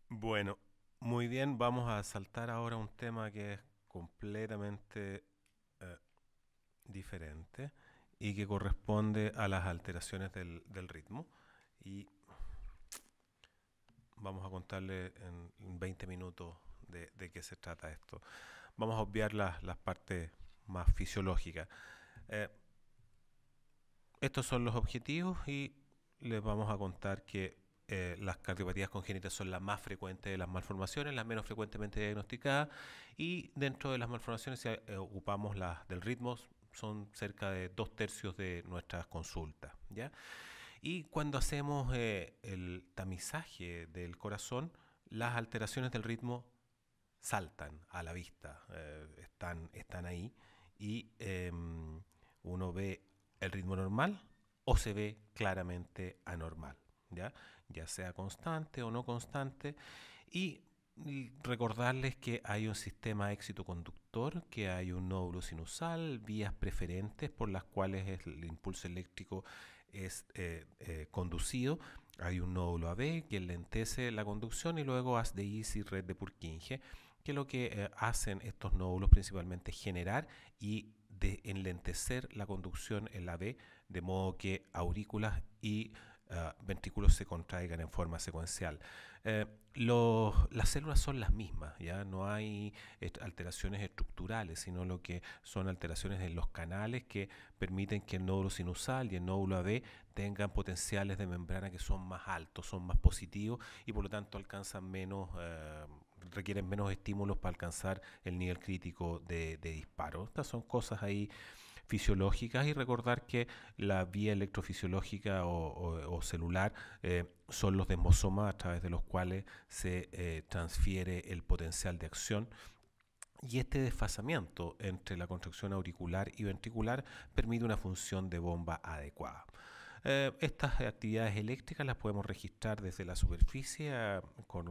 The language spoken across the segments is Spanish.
Bueno, muy bien, vamos a saltar ahora a un tema que es completamente eh, diferente y que corresponde a las alteraciones del ritmo. Y vamos a contarle en 20 minutos de qué se trata esto. Vamos a obviar las partes más fisiológicas. Eh, Estos son los objetivos y les vamos a contar que las cardiopatías congénitas son las más frecuentes de las malformaciones, las menos frecuentemente diagnosticadas, y dentro de las malformaciones, si ocupamos las del ritmo, son cerca de 2/3 de nuestras consultas, ¿ya? Y cuando hacemos el tamizaje del corazón, las alteraciones del ritmo saltan a la vista, están ahí, y uno ve el ritmo normal o se ve claramente anormal, ¿ya? Ya sea constante o no constante, y recordarles que hay un sistema éxito conductor, que hay un nódulo sinusal, vías preferentes por las cuales el impulso eléctrico es conducido. Hay un nódulo AB que enlentece la conducción, y luego haz de Easy, red de Purkinje, que lo que hacen estos nódulos principalmente es generar y de enlentecer la conducción en la B, de modo que aurículas y ventrículos se contraigan en forma secuencial. Eh, las células son las mismas, ya no hay alteraciones estructurales, sino lo que son alteraciones en los canales que permiten que el nódulo sinusal y el nódulo AB tengan potenciales de membrana que son más altos, son más positivos, y por lo tanto alcanzan menos, requieren menos estímulos para alcanzar el nivel crítico de disparo. Estas son cosas ahí fisiológicas, y recordar que la vía electrofisiológica o celular son los desmosomas a través de los cuales se transfiere el potencial de acción, y este desfasamiento entre la contracción auricular y ventricular permite una función de bomba adecuada. Estas actividades eléctricas las podemos registrar desde la superficie con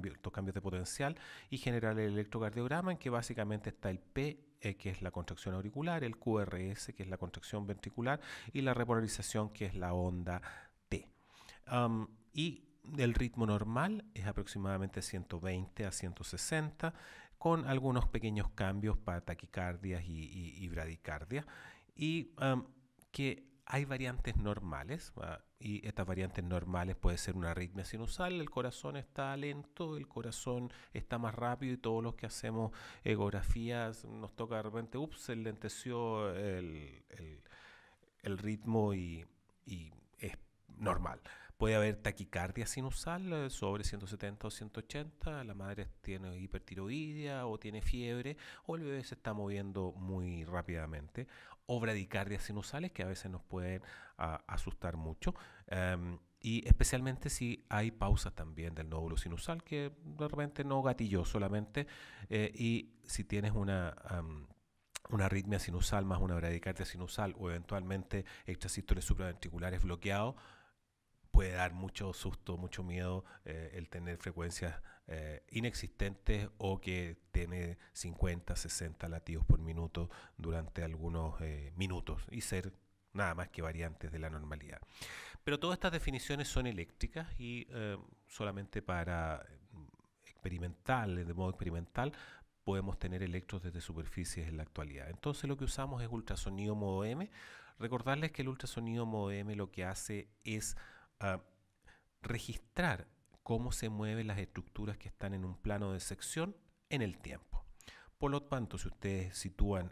estos cambios de potencial, y generar el electrocardiograma, en que básicamente está el P, que es la contracción auricular, el QRS, que es la contracción ventricular, y la repolarización, que es la onda T. Y el ritmo normal es aproximadamente 120 a 160, con algunos pequeños cambios para taquicardias y bradicardia, y que hay variantes normales, y estas variantes normales puede ser una arritmia sinusal, el corazón está lento, el corazón está más rápido, y todos los que hacemos ecografías nos toca de repente, se lenteció el ritmo, y es normal. Puede haber taquicardia sinusal sobre 170 o 180, la madre tiene hipertiroidea o tiene fiebre, o el bebé se está moviendo muy rápidamente, o bradicardias sinusales, que a veces nos pueden asustar mucho, y especialmente si hay pausas también del nódulo sinusal, que de repente no gatilló solamente, y si tienes una arritmia sinusal más una bradicardia sinusal, o eventualmente extrasístoles supraventriculares bloqueados, puede dar mucho susto, mucho miedo el tener frecuencias inexistentes, o que tiene 50, 60 latidos por minuto durante algunos minutos, y ser nada más que variantes de la normalidad. Pero todas estas definiciones son eléctricas, y solamente para experimental, de modo experimental, podemos tener electros desde superficies en la actualidad. Entonces lo que usamos es ultrasonido modo M. Recordarles que el ultrasonido modo M lo que hace es uh, registrar cómo se mueven las estructuras que están en un plano de sección en el tiempo. Por lo tanto, si ustedes sitúan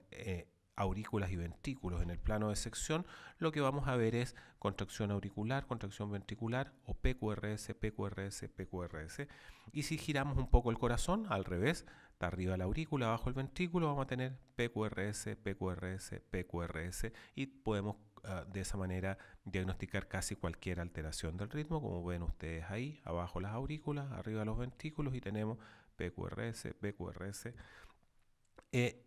aurículas y ventrículos en el plano de sección, lo que vamos a ver es contracción auricular, contracción ventricular, o PQRS, PQRS, PQRS. Y si giramos un poco el corazón, al revés, está arriba la aurícula, abajo el ventrículo, vamos a tener PQRS, PQRS, PQRS, y podemos de esa manera diagnosticar casi cualquier alteración del ritmo, como ven ustedes ahí, abajo las aurículas, arriba los ventrículos, y tenemos PQRS, PQRS.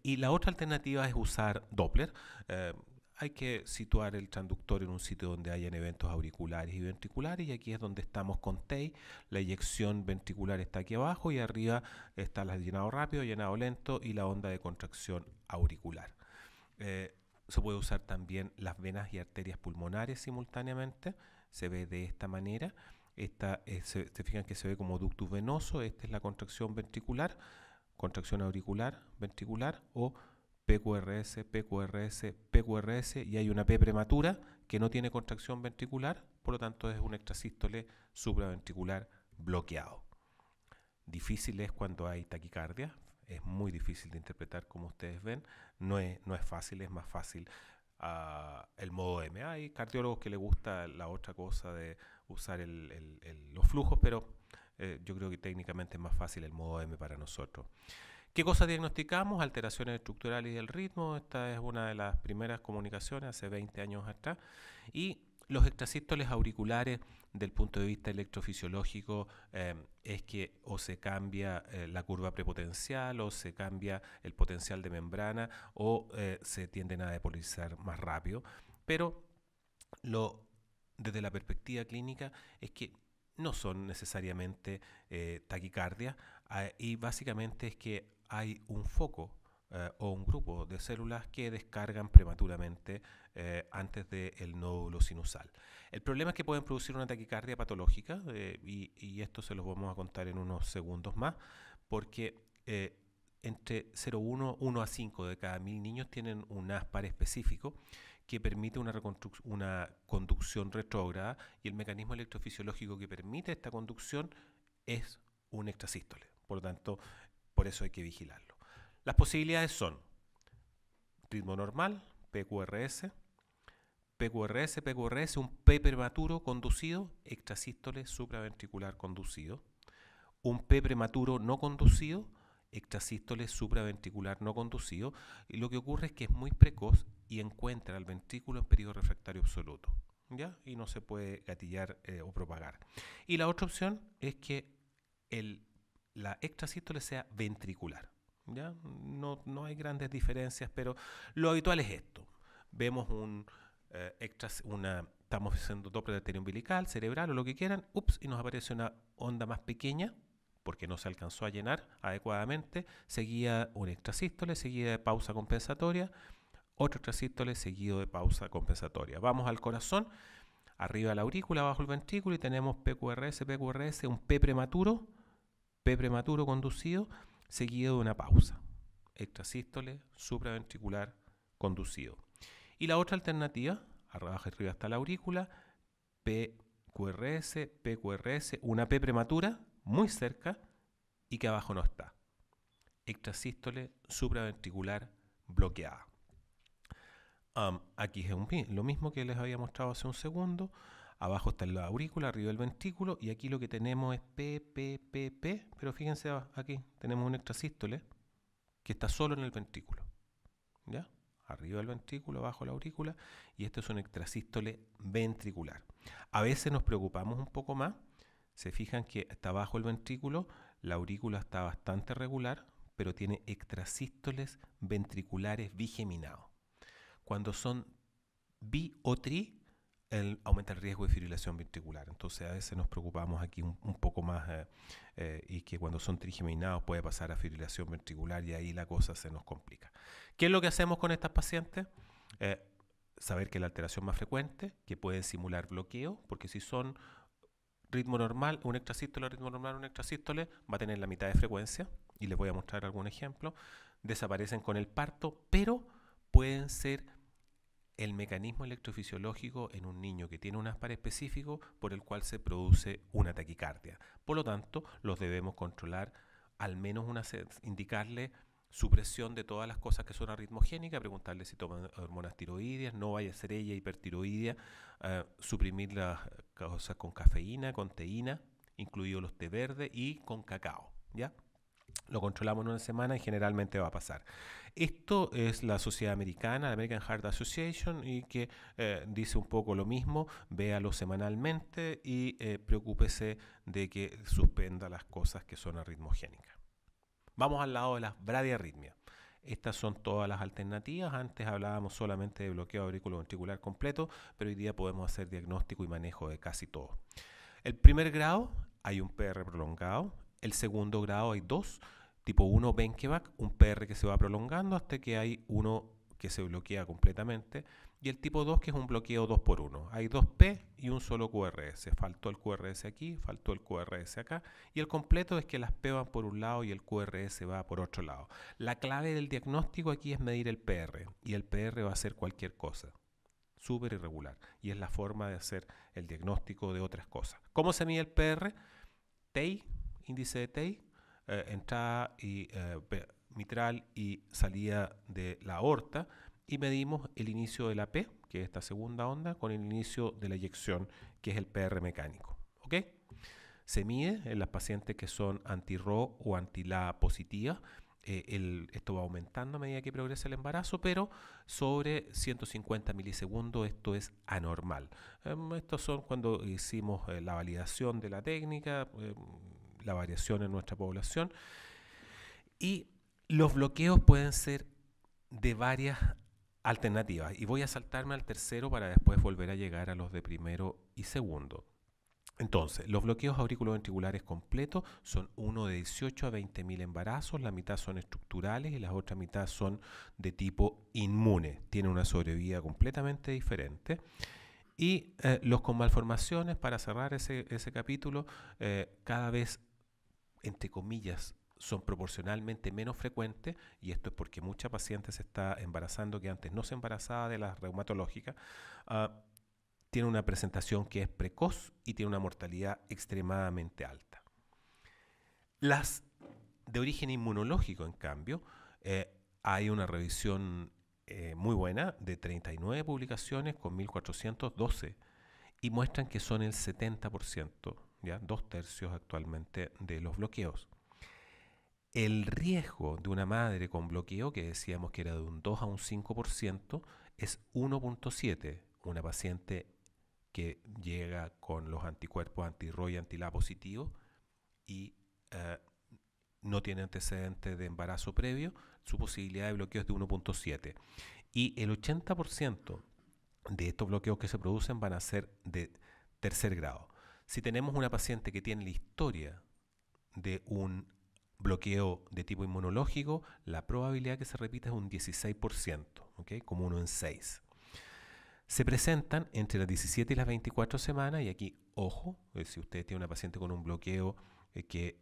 Y la otra alternativa es usar Doppler. Hay que situar el transductor en un sitio donde hayan eventos auriculares y ventriculares, y aquí es donde estamos con TEI. La eyección ventricular está aquí abajo, y arriba está el llenado rápido, llenado lento, y la onda de contracción auricular. Se puede usar también las venas y arterias pulmonares simultáneamente. Se ve de esta manera. Se fijan que se ve como ductus venoso. Esta es la contracción ventricular, contracción auricular, ventricular, o PQRS, PQRS, PQRS, y hay una P prematura que no tiene contracción ventricular, por lo tanto es un extrasístole supraventricular bloqueado. Difícil es cuando hay taquicardia, es muy difícil de interpretar, como ustedes ven. No es fácil, es más fácil el modo M. Hay cardiólogos que les gusta la otra cosa de usar los flujos, pero yo creo que técnicamente es más fácil el modo M para nosotros. ¿Qué cosa diagnosticamos? Alteraciones estructurales del ritmo. Esta es una de las primeras comunicaciones hace 20 años atrás. Y los extrasístoles auriculares, del punto de vista electrofisiológico, es que o se cambia la curva prepotencial, o se cambia el potencial de membrana, o se tienden a depolarizar más rápido. Pero desde la perspectiva clínica es que no son necesariamente taquicardia, y básicamente es que hay un foco o un grupo de células que descargan prematuramente antes del nódulo sinusal. El problema es que pueden producir una taquicardia patológica, y esto se los vamos a contar en unos segundos más, porque entre 0,1, 1 a 5 de cada 1000 niños tienen un ASPAR específico que permite una conducción retrógrada, y el mecanismo electrofisiológico que permite esta conducción es un extrasístole. Por lo tanto, por eso hay que vigilarlo. Las posibilidades son ritmo normal, PQRS, PQRS, PQRS, un P prematuro conducido, extrasístole supraventricular conducido, un P prematuro no conducido, extrasístole supraventricular no conducido, y lo que ocurre es que es muy precoz y encuentra el ventrículo en periodo refractario absoluto, ¿ya? Y no se puede gatillar o propagar. Y la otra opción es que la extrasístole sea ventricular, ¿ya? No hay grandes diferencias, pero lo habitual es esto. Vemos estamos haciendo Doppler arterio umbilical, cerebral o lo que quieran, y nos aparece una onda más pequeña, porque no se alcanzó a llenar adecuadamente, seguida un extrasístole, seguida de pausa compensatoria, otro extrasístole seguido de pausa compensatoria. Vamos al corazón, arriba la aurícula, abajo el ventrículo, y tenemos PQRS, PQRS, un P prematuro conducido, seguido de una pausa. Extrasístole supraventricular conducido. Y la otra alternativa, abajo arriba está la aurícula, PQRS, PQRS, una P prematura, muy cerca, y que abajo no está. Extrasístole supraventricular bloqueada. Aquí es lo mismo que les había mostrado hace un segundo. Abajo está la aurícula, arriba el ventrículo, y aquí lo que tenemos es P, pero fíjense aquí, tenemos un extrasístole que está solo en el ventrículo, ¿ya? Arriba el ventrículo, abajo la aurícula, y esto es un extrasístole ventricular. A veces nos preocupamos un poco más. Se fijan que está abajo el ventrículo, la aurícula está bastante regular, pero tiene extrasístoles ventriculares bigeminados. Cuando son bi o tri, aumenta el riesgo de fibrilación ventricular. Entonces a veces nos preocupamos aquí un poco más, y que cuando son trigeminados puede pasar a fibrilación ventricular, y ahí la cosa se nos complica. ¿Qué es lo que hacemos con estas pacientes? Saber que la alteración más frecuente, que pueden simular bloqueo, porque si son ritmo normal, un extrasístole, ritmo normal, un extrasístole, va a tener la mitad de frecuencia, y les voy a mostrar algún ejemplo. Desaparecen con el parto, pero pueden ser el mecanismo electrofisiológico en un niño que tiene un ASPAR específico por el cual se produce una taquicardia. Por lo tanto, los debemos controlar, al menos indicarle supresión de todas las cosas que son arritmogénicas, preguntarle si toma hormonas tiroideas, no vaya a ser ella hipertiroidea, suprimir las cosas con cafeína, con teína, incluidos los té verdes, y con cacao, ¿ya? Lo controlamos en una semana y generalmente va a pasar. Esto es la Sociedad Americana, la American Heart Association, y que dice un poco lo mismo. Véalo semanalmente y preocúpese de que suspenda las cosas que son arritmogénicas. Vamos al lado de las bradiarritmias. Estas son todas las alternativas. Antes hablábamos solamente de bloqueo auriculoventricular completo, pero hoy día podemos hacer diagnóstico y manejo de casi todo. El primer grado, hay un PR prolongado. El segundo grado hay dos, tipo 1 Benkevac, un PR que se va prolongando hasta que hay uno que se bloquea completamente, y el tipo 2, que es un bloqueo 2x1. Hay 2 P y un solo QRS. Faltó el QRS aquí, faltó el QRS acá, y el completo es que las P van por un lado y el QRS va por otro lado. La clave del diagnóstico aquí es medir el PR, y el PR va a ser cualquier cosa, súper irregular, y es la forma de hacer el diagnóstico de otras cosas. ¿Cómo se mide el PR? TEI, índice de TEI, entrada y mitral y salida de la aorta, y medimos el inicio de la P, que es esta segunda onda, con el inicio de la eyección, que es el PR mecánico. ¿Ok? Se mide en las pacientes que son anti-RO o anti-LA positivas. Esto va aumentando a medida que progresa el embarazo, pero sobre 150 milisegundos esto es anormal. Estos son cuando hicimos la validación de la técnica, la variación en nuestra población, y los bloqueos pueden ser de varias alternativas, y voy a saltarme al tercero para después volver a llegar a los de primero y segundo. Entonces, los bloqueos auriculoventriculares completos son uno de 18 a 20.000 embarazos, la mitad son estructurales y la otra mitad son de tipo inmune, tienen una sobrevida completamente diferente. Y los con malformaciones, para cerrar ese capítulo, cada vez, entre comillas, son proporcionalmente menos frecuentes, y esto es porque mucha paciente se está embarazando que antes no se embarazaba de las reumatológicas. Tiene una presentación que es precoz y tiene una mortalidad extremadamente alta. Las de origen inmunológico, en cambio, hay una revisión muy buena de 39 publicaciones con 1.412 y muestran que son el 70%, ¿ya? 2/3 actualmente de los bloqueos. El riesgo de una madre con bloqueo, que decíamos que era de un 2 a un 5%, es 1.7. Una paciente que llega con los anticuerpos anti-RO y anti-LA positivos y no tiene antecedentes de embarazo previo, su posibilidad de bloqueo es de 1.7. Y el 80% de estos bloqueos que se producen van a ser de tercer grado. Si tenemos una paciente que tiene la historia de un bloqueo de tipo inmunológico, la probabilidad que se repita es un 16%, ¿okay? Como 1 en 6. Se presentan entre las 17 y las 24 semanas, y aquí, ojo, si usted tiene una paciente con un bloqueo que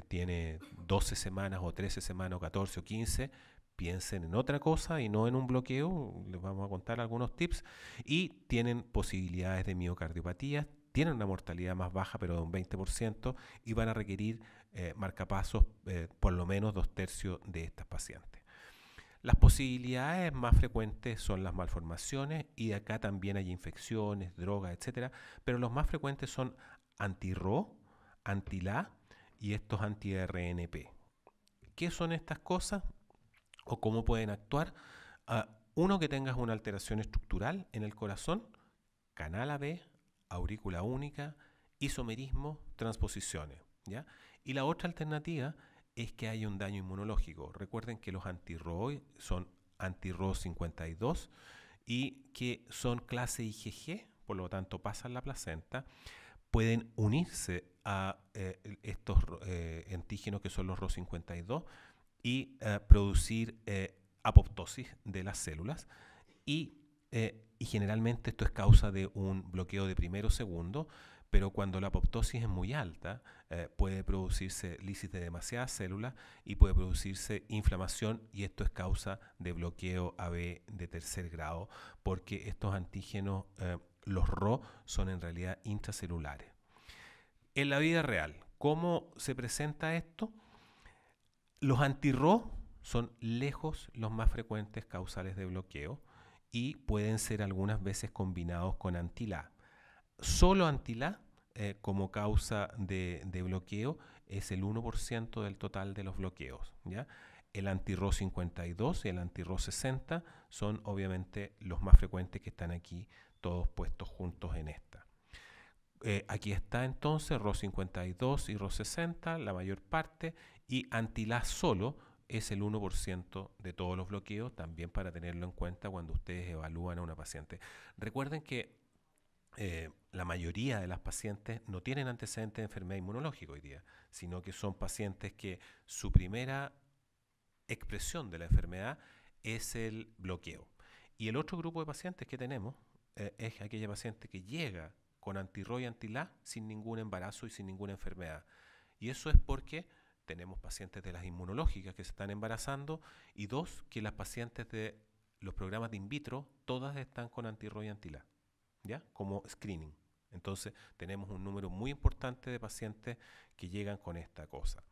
tiene 12 semanas o 13 semanas o 14 o 15, piensen en otra cosa y no en un bloqueo. Les vamos a contar algunos tips. Y tienen posibilidades de miocardiopatía, tienen una mortalidad más baja, pero de un 20%, y van a requerir marcapasos por lo menos 2/3 de estas pacientes. Las posibilidades más frecuentes son las malformaciones, y acá también hay infecciones, drogas, etcétera, pero los más frecuentes son anti-RO, anti-LA y estos anti-RNP. ¿Qué son estas cosas o cómo pueden actuar? Uno, que tengas una alteración estructural en el corazón, canal AB, aurícula única, isomerismo, transposiciones, ¿ya? Y la otra alternativa es que haya un daño inmunológico. Recuerden que los anti-RO son anti-RO 52 y que son clase IgG, por lo tanto pasan la placenta, pueden unirse a estos antígenos que son los RO52 y producir apoptosis de las células, y generalmente esto es causa de un bloqueo de primero o segundo, pero cuando la apoptosis es muy alta, puede producirse lisis de demasiadas células y puede producirse inflamación, y esto es causa de bloqueo AB de tercer grado, porque estos antígenos, los RO, son en realidad intracelulares. En la vida real, ¿cómo se presenta esto? Los anti-RO son lejos los más frecuentes causales de bloqueo y pueden ser algunas veces combinados con anti-LA. Solo anti-LA como causa de bloqueo es el 1% del total de los bloqueos, ¿ya? El anti-RO 52 y el anti-RO 60 son obviamente los más frecuentes, que están aquí todos puestos juntos en esta. Aquí está entonces RO 52 y RO 60, la mayor parte, y anti-LA solo es el 1% de todos los bloqueos, también para tenerlo en cuenta cuando ustedes evalúan a una paciente. Recuerden que la mayoría de las pacientes no tienen antecedentes de enfermedad inmunológica hoy día, sino que son pacientes que su primera expresión de la enfermedad es el bloqueo. Y el otro grupo de pacientes que tenemos es aquella paciente que llega con anti-RO y anti-LA sin ningún embarazo y sin ninguna enfermedad. Y eso es porque tenemos pacientes de las inmunológicas que se están embarazando y dos, que las pacientes de los programas de in vitro, todas están con anti-RO y anti-LA, ¿ya? Como screening. Entonces tenemos un número muy importante de pacientes que llegan con esta cosa.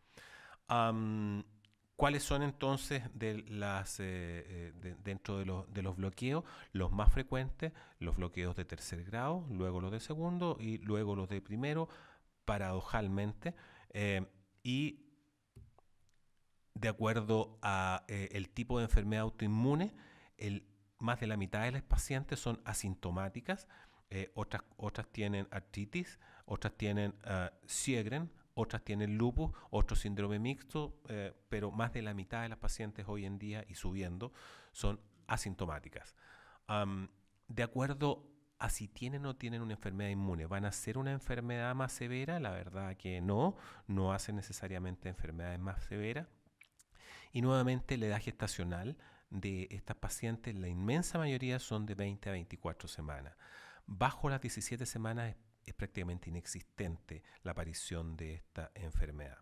¿Cuáles son entonces dentro de los bloqueos? Los más frecuentes, los bloqueos de tercer grado, luego los de segundo y luego los de primero, paradojalmente. Y de acuerdo a el tipo de enfermedad autoinmune, más de la mitad de las pacientes son asintomáticas, otras tienen artritis, otras tienen Sjögren, otras tienen lupus, otro síndrome mixto, pero más de la mitad de las pacientes hoy en día y subiendo son asintomáticas. De acuerdo a si tienen o no tienen una enfermedad inmune, ¿van a ser una enfermedad más severa? La verdad que no hacen necesariamente enfermedades más severas. Y nuevamente la edad gestacional de estas pacientes, la inmensa mayoría son de 20 a 24 semanas. Bajo las 17 semanas es prácticamente inexistente la aparición de esta enfermedad.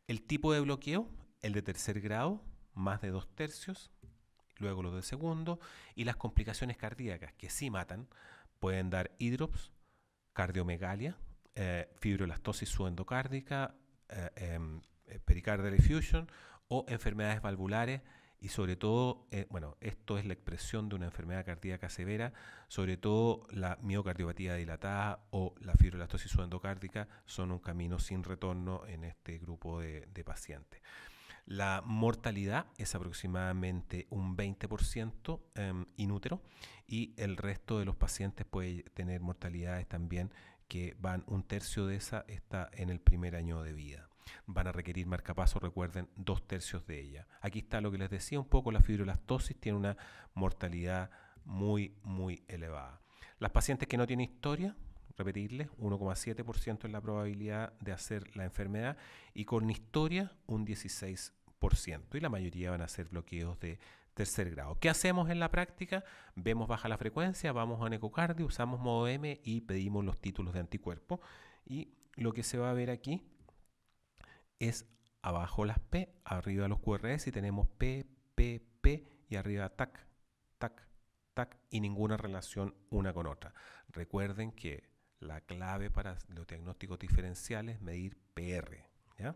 El tipo de bloqueo, el de tercer grado, más de 2/3, luego los de segundo, y las complicaciones cardíacas que sí matan, pueden dar hidrops, cardiomegalia, fibrolastosis subendocárdica, pericardial effusion o enfermedades valvulares y sobre todo, esto es la expresión de una enfermedad cardíaca severa, sobre todo la miocardiopatía dilatada o la fibrolastosis subendocárdica son un camino sin retorno en este grupo de pacientes. La mortalidad es aproximadamente un 20% inútero y el resto de los pacientes puede tener mortalidades también que van un tercio de esa está en el primer año de vida. Van a requerir marcapasos, recuerden, 2/3 de ella. Aquí está lo que les decía un poco, la fibrolastosis tiene una mortalidad muy, muy elevada. Las pacientes que no tienen historia, repetirles, 1,7% es la probabilidad de hacer la enfermedad y con historia un 16%. Y la mayoría van a ser bloqueos de tercer grado. ¿Qué hacemos en la práctica? Vemos baja la frecuencia, vamos a un ecocardio, usamos modo M y pedimos los títulos de anticuerpos. Y lo que se va a ver aquí es abajo las P, arriba los QRS y tenemos P, P, P y arriba TAC, TAC, TAC y ninguna relación una con otra. Recuerden que la clave para los diagnósticos diferenciales es medir PR, ¿ya?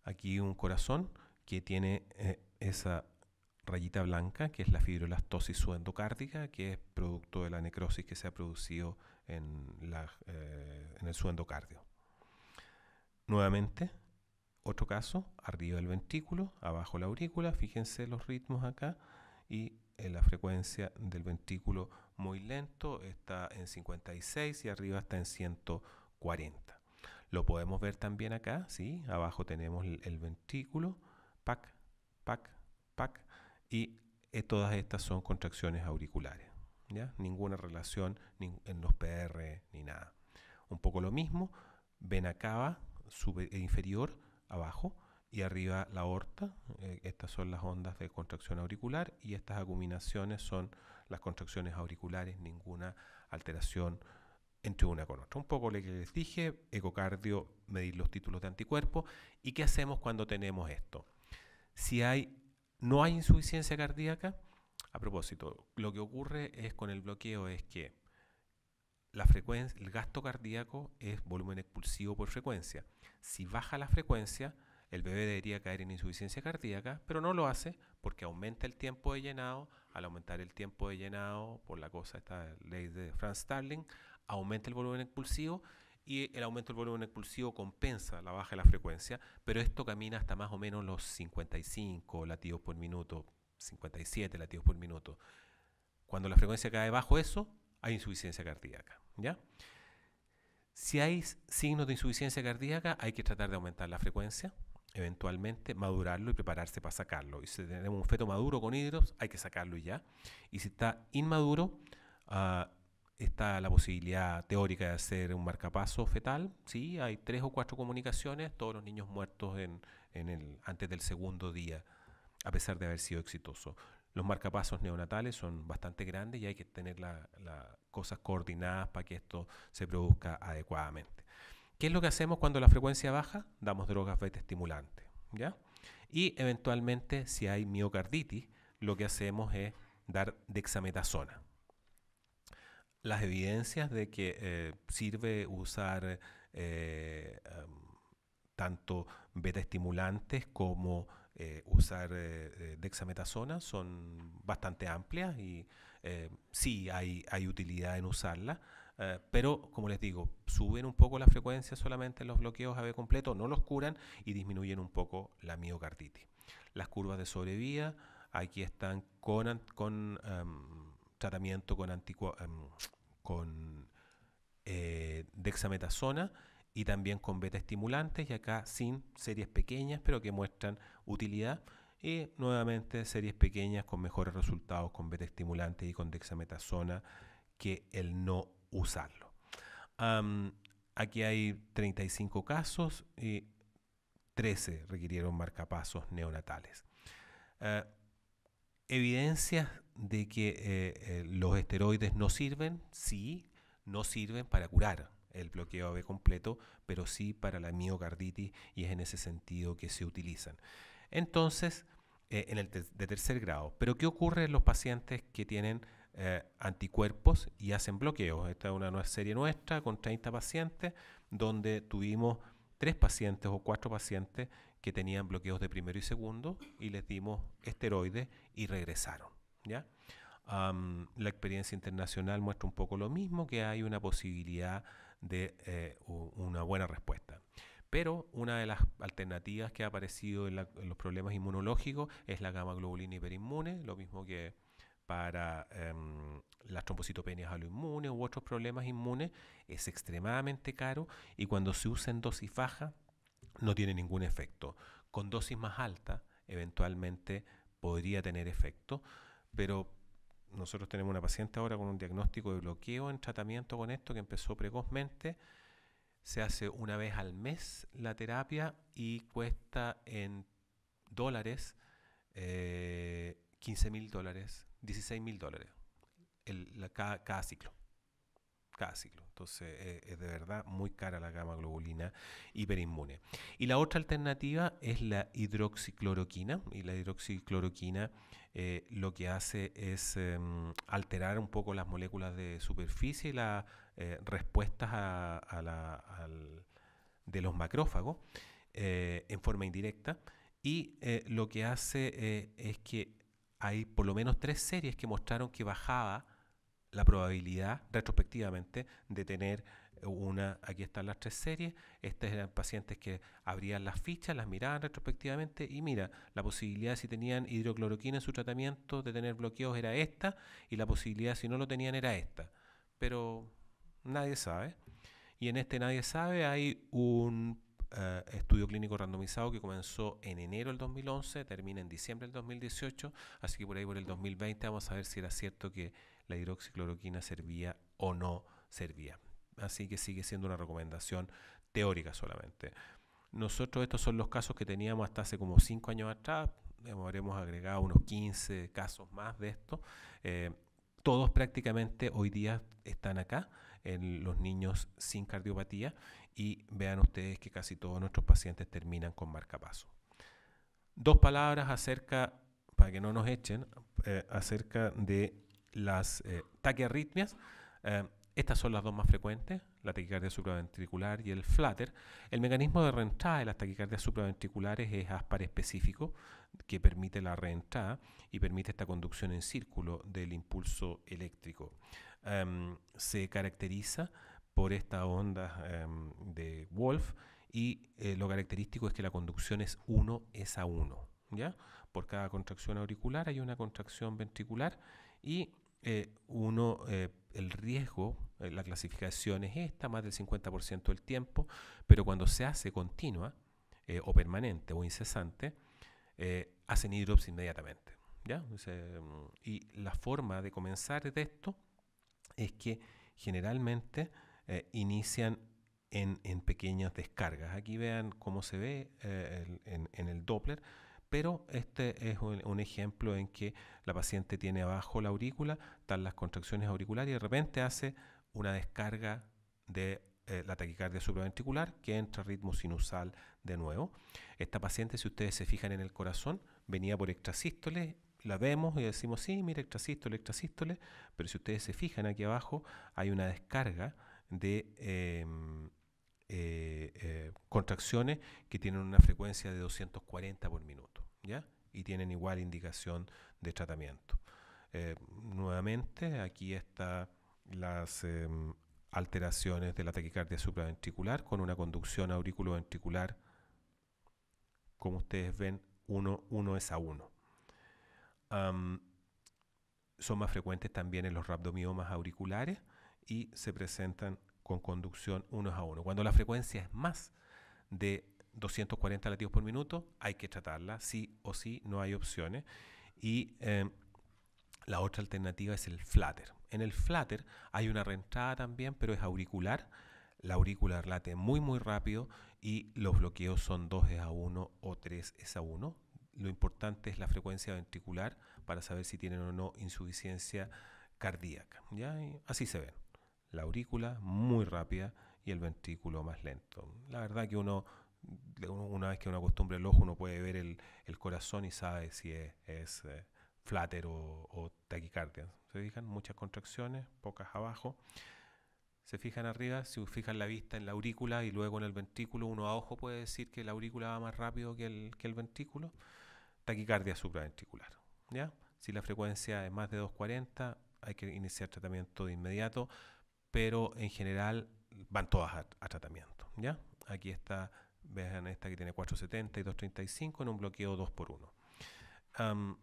Aquí un corazón que tiene esa rayita blanca, que es la fibrolastosis subendocárdica, que es producto de la necrosis que se ha producido en el subendocardio. Nuevamente, otro caso, arriba el ventrículo, abajo la aurícula, fíjense los ritmos acá, y la frecuencia del ventrículo muy lento está en 56 y arriba está en 140. Lo podemos ver también acá, ¿sí? Abajo tenemos el ventrículo, pac, pac, pac, y todas estas son contracciones auriculares, ¿ya? Ninguna relación en los PR ni nada. Un poco lo mismo, ven acá, inferior, abajo, y arriba la aorta. Estas son las ondas de contracción auricular y estas acuminaciones son las contracciones auriculares, ninguna alteración entre una con otra. Un poco lo que les dije, ecocardio, medir los títulos de anticuerpos. ¿Y qué hacemos cuando tenemos esto? Si no hay insuficiencia cardíaca, a propósito, lo que ocurre es con el bloqueo es que la frecuencia, el gasto cardíaco es volumen expulsivo por frecuencia. Si baja la frecuencia, el bebé debería caer en insuficiencia cardíaca, pero no lo hace porque aumenta el tiempo de llenado. Al aumentar el tiempo de llenado, por la cosa, esta ley de Franz Starling, aumenta el volumen expulsivo y el aumento del volumen expulsivo compensa la baja de la frecuencia, pero esto camina hasta más o menos los 55 latidos por minuto, 57 latidos por minuto. Cuando la frecuencia cae bajo eso, hay insuficiencia cardíaca, ¿ya? Si hay signos de insuficiencia cardíaca, hay que tratar de aumentar la frecuencia, eventualmente madurarlo y prepararse para sacarlo. Y si tenemos un feto maduro con hidrops, hay que sacarlo ya. Y si está inmaduro, está la posibilidad teórica de hacer un marcapaso fetal. Sí, hay 3 o 4 comunicaciones, todos los niños muertos antes del segundo día, a pesar de haber sido exitoso. Los marcapasos neonatales son bastante grandes y hay que tener las cosas coordinadas para que esto se produzca adecuadamente. ¿Qué es lo que hacemos cuando la frecuencia baja? Damos drogas beta estimulantes, ¿ya? Y eventualmente, si hay miocarditis, lo que hacemos es dar dexametasona. Las evidencias de que sirve usar tanto beta estimulantes como usar dexametasona son bastante amplias y sí hay utilidad en usarla. Pero, como les digo, suben un poco la frecuencia solamente en los bloqueos AB completo, no los curan y disminuyen un poco la miocarditis. Las curvas de sobrevida aquí están con tratamiento con dexametasona y también con beta estimulantes, y acá sin series pequeñas pero que muestran utilidad, y nuevamente series pequeñas con mejores resultados con beta estimulantes y con dexametasona que el no usarlo. Aquí hay 35 casos y 13 requirieron marcapasos neonatales. Evidencias de que los esteroides no sirven, sí, no sirven para curar el bloqueo AB completo, pero sí para la miocarditis, y es en ese sentido que se utilizan. Entonces, de tercer grado. Pero ¿qué ocurre en los pacientes que tienen anticuerpos y hacen bloqueos? Esta es una serie nuestra con 30 pacientes, donde tuvimos 3 pacientes o 4 pacientes que tenían bloqueos de primero y segundo, y les dimos esteroides y regresaron, ¿ya? La experiencia internacional muestra un poco lo mismo, que hay una posibilidad de una buena respuesta. Pero una de las alternativas que ha aparecido en los problemas inmunológicos es la gamma globulina hiperinmune, lo mismo que para las trombocitopenias aloinmunes u otros problemas inmunes. Es extremadamente caro y cuando se usa en dosis baja no tiene ningún efecto. Con dosis más alta eventualmente podría tener efecto, pero nosotros tenemos una paciente ahora con un diagnóstico de bloqueo en tratamiento con esto, que empezó precozmente. Se hace una vez al mes la terapia y cuesta en dólares $15.000, $16.000 cada ciclo. Cada ciclo. Entonces es de verdad muy cara la gamma globulina hiperinmune. Y la otra alternativa es la hidroxicloroquina. Y la hidroxicloroquina lo que hace es alterar un poco las moléculas de superficie y las respuestas de los macrófagos en forma indirecta. Y lo que hace es que hay por lo menos 3 series que mostraron que bajaba la probabilidad retrospectivamente de tener aquí están las 3 series. Estas eran pacientes que abrían las fichas, las miraban retrospectivamente y mira, la posibilidad si tenían hidrocloroquina en su tratamiento de tener bloqueos era esta, y la posibilidad si no lo tenían era esta. Pero nadie sabe. Y en este nadie sabe hay un estudio clínico randomizado que comenzó en enero del 2011, termina en diciembre del 2018, así que por ahí por el 2020 vamos a ver si era cierto que la hidroxicloroquina servía o no servía. Así que sigue siendo una recomendación teórica solamente. Nosotros estos son los casos que teníamos hasta hace como 5 años atrás, habremos agregado unos 15 casos más de esto. Todos prácticamente hoy día están acá, en los niños sin cardiopatía, y vean ustedes que casi todos nuestros pacientes terminan con marcapaso. 2 palabras acerca, para que no nos echen, acerca de las taquiarritmias. Estas son las 2 más frecuentes, la taquicardia supraventricular y el flutter. El mecanismo de reentrada de las taquicardias supraventriculares es ASPAR específico, que permite la reentrada y permite esta conducción en círculo del impulso eléctrico. Se caracteriza por esta onda de Wolf, y lo característico es que la conducción es 1:1, ¿ya? Por cada contracción auricular hay una contracción ventricular, y el riesgo, la clasificación es esta, más del 50% del tiempo, pero cuando se hace continua o permanente o incesante, hacen hidrops inmediatamente, ¿ya? Y la forma de comenzar de esto es que generalmente inician en pequeñas descargas. Aquí vean cómo se ve en el Doppler, Pero este es un ejemplo en que la paciente tiene abajo la aurícula, están las contracciones auriculares y de repente hace una descarga de la taquicardia supraventricular que entra a ritmo sinusal de nuevo. Esta paciente, si ustedes se fijan en el corazón, venía por extrasístole, la vemos y decimos, sí, mira, extrasístole, pero si ustedes se fijan aquí abajo, hay una descarga de contracciones que tienen una frecuencia de 240 por minuto, ¿ya? Y tienen igual indicación de tratamiento. Nuevamente, aquí están las alteraciones de la taquicardia supraventricular con una conducción auriculoventricular, como ustedes ven, 1 es a 1. Son más frecuentes también en los rhabdomiomas auriculares y se presentan con conducción 1 a 1. Cuando la frecuencia es más de 240 latidos por minuto, hay que tratarla, sí o sí, no hay opciones. Y la otra alternativa es el flutter. En el flutter hay una reentrada también, pero es auricular. La aurícula late muy muy rápido y los bloqueos son 2 es a 1 o 3 es a 1. Lo importante es la frecuencia ventricular para saber si tienen o no insuficiencia cardíaca. ¿Ya? Y así se ven. La aurícula muy rápida y el ventrículo más lento. La verdad que una vez que uno acostumbra el ojo, uno puede ver el corazón y sabe si es flutter o taquicardia. ¿Se fijan? Muchas contracciones, pocas abajo. Se fijan arriba, si fijan la vista en la aurícula y luego en el ventrículo, uno a ojo puede decir que la aurícula va más rápido que el ventrículo. Taquicardia supraventricular, ¿ya? Si la frecuencia es más de 240, hay que iniciar tratamiento de inmediato, pero en general van todas a tratamiento, ¿ya? Aquí está, vean esta que tiene 470 y 235 en un bloqueo 2x1.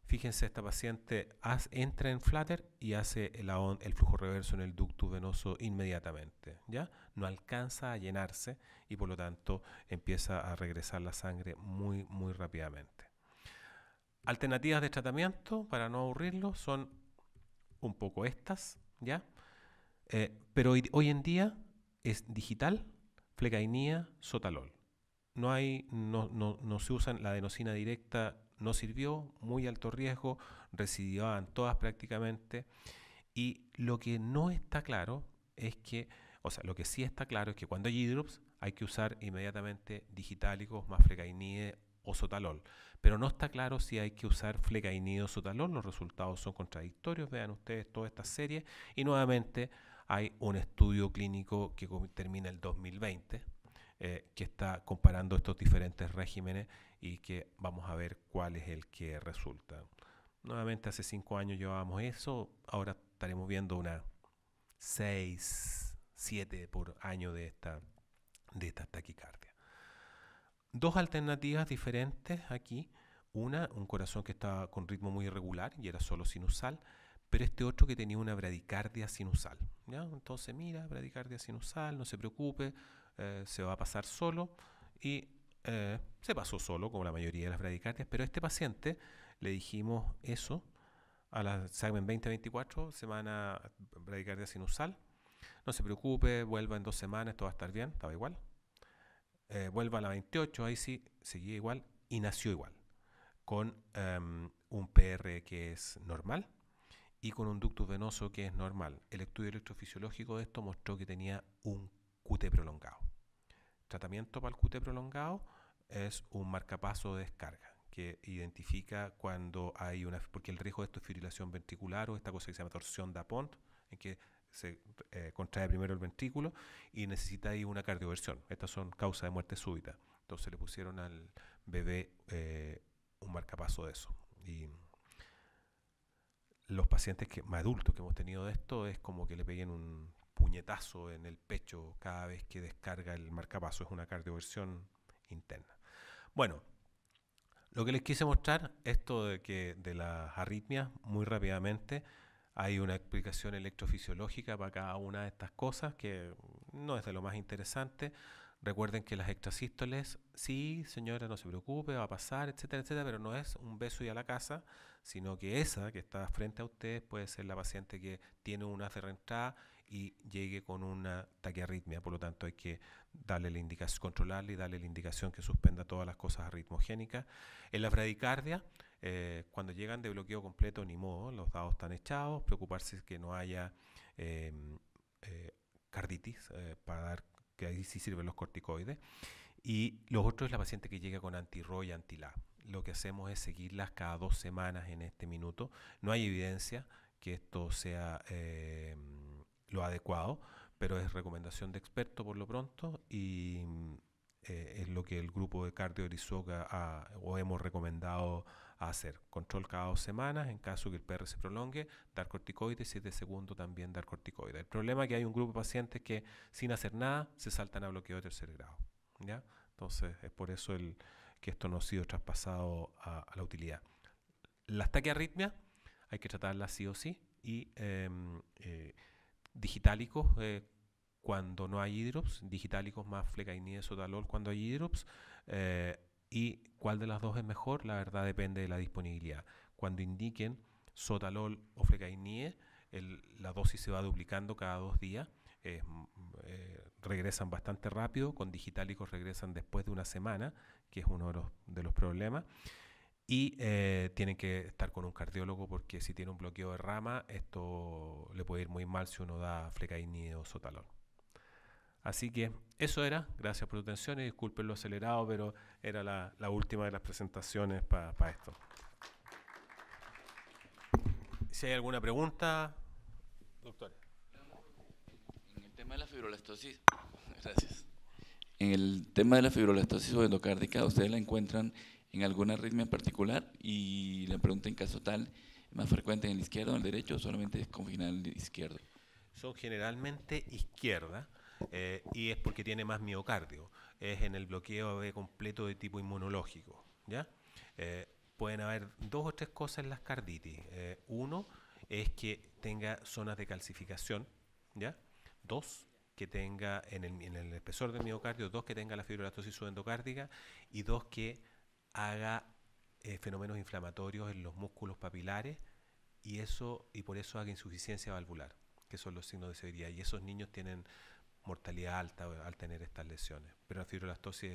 Fíjense, esta paciente entra en flutter y hace el flujo reverso en el ductus venoso inmediatamente, ¿ya? No alcanza a llenarse y por lo tanto empieza a regresar la sangre muy, muy rápidamente. Alternativas de tratamiento, para no aburrirlo, son un poco estas, ¿ya? Pero hoy en día es digital, flecainía, sotalol. No se usan, la adenosina directa no sirvió, muy alto riesgo, recidivaban todas prácticamente. Y lo que no está claro es que, lo que sí está claro es que cuando hay hidrops hay que usar inmediatamente digitálicos más flecainide o sotalol. Pero no está claro si hay que usar flecainide o sotalol, los resultados son contradictorios, vean ustedes toda esta serie. Y nuevamente hay un estudio clínico que termina el 2020, que está comparando estos diferentes regímenes y que vamos a ver cuál es el que resulta. Nuevamente hace 5 años llevábamos eso, ahora estaremos viendo una 6, 7 por año de esta taquicardia. Dos alternativas diferentes aquí. Un corazón que estaba con ritmo muy irregular y era solo sinusal, pero este otro que tenía una bradicardia sinusal, ¿ya? Entonces, mira, bradicardia sinusal, no se preocupe, se va a pasar solo y se pasó solo, como la mayoría de las bradicardias, pero a este paciente le dijimos eso a la examen 20-24, semana bradicardia sinusal, no se preocupe, vuelva en 2 semanas, esto va a estar bien, estaba igual. Vuelva a la 28, ahí sí, seguía igual y nació igual, con un PR que es normal y con un ductus venoso que es normal. El estudio electrofisiológico de esto mostró que tenía un QT prolongado. Tratamiento para el QT prolongado es un marcapaso de descarga que identifica cuando hay porque el riesgo de esto es fibrilación ventricular o esta cosa que se llama torsión de Apont, en que se contrae primero el ventrículo y necesita ahí una cardioversión. Estas son causas de muerte súbita. Entonces le pusieron al bebé un marcapaso de eso. Y los pacientes más adultos que hemos tenido de esto es como que le peguen un puñetazo en el pecho cada vez que descarga el marcapaso. Es una cardioversión interna. Bueno, lo que les quise mostrar, esto de las arritmias, muy rápidamente. Hay una explicación electrofisiológica para cada una de estas cosas que no es de lo más interesante. Recuerden que las extrasístoles, sí, señora, no se preocupe, va a pasar, etcétera, etcétera, pero no es un beso y a la casa, sino que esa que está frente a ustedes puede ser la paciente que tiene una de reentrada y llegue con una taquiarritmia, por lo tanto hay que darle la indicación, controlarle y darle la indicación que suspenda todas las cosas arritmogénicas. En la bradicardia, cuando llegan de bloqueo completo, ni modo, los dados están echados, preocuparse que no haya eh, eh, carditis, para dar, que ahí sí sirven los corticoides. Y lo otro es la paciente que llega con anti-RO y anti-LA. Lo que hacemos es seguirlas cada 2 semanas en este minuto. No hay evidencia que esto sea lo adecuado, pero es recomendación de experto por lo pronto y es lo que el grupo de cardio de Irisoka o hemos recomendado hacer. Control cada 2 semanas, en caso que el PR se prolongue, dar corticoides y si es de segundo también dar corticoides. El problema es que hay un grupo de pacientes que sin hacer nada se saltan a bloqueo de tercer grado, ¿ya? Entonces es por eso que esto no ha sido traspasado a la utilidad. Las taquiarritmias hay que tratarlas sí o sí y digitálicos cuando no hay hidrops, digitálicos más flecainide, sotalol cuando hay hidrops, y cuál de las dos es mejor, la verdad depende de la disponibilidad. Cuando indiquen sotalol o flecainide, la dosis se va duplicando cada 2 días, regresan bastante rápido, con digitálicos regresan después de una semana, que es uno de los problemas, y tienen que estar con un cardiólogo porque si tiene un bloqueo de rama, esto le puede ir muy mal si uno da flecainide o sotalol. Así que eso era, gracias por tu atención y disculpen lo acelerado, pero era la última de las presentaciones para esto. Si hay alguna pregunta, doctor. En el tema de la fibrolastosis, gracias. En el tema de la fibrolastosis endocárdica, ¿ustedes la encuentran en alguna arritmia en particular? Y la pregunta en caso tal, ¿es más frecuente en el izquierdo o en el derecho o solamente es confinal en el izquierdo? Son generalmente izquierda y es porque tiene más miocardio. Es en el bloqueo completo de tipo inmunológico, ¿ya? Pueden haber 2 o 3 cosas en las carditis. Uno es que tenga zonas de calcificación, ¿ya? 2, que tenga en el espesor del miocardio, 2, que tenga la fibrolastosis subendocárdica y 2, que haga fenómenos inflamatorios en los músculos papilares y por eso haga insuficiencia valvular, que son los signos de severidad. Y esos niños tienen mortalidad alta al tener estas lesiones. Pero la fibrolastosis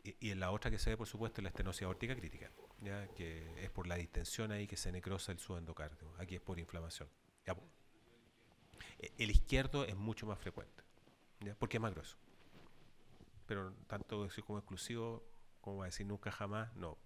y en la otra que se ve, por supuesto, es la estenosis aórtica crítica, ¿ya? Que es por la distensión ahí que se necrosa el subendocardio. Aquí es por inflamación. ¿Ya? El izquierdo es mucho más frecuente, ¿ya? Porque es más grueso. Pero tanto decir como exclusivo, como va a decir nunca jamás, no.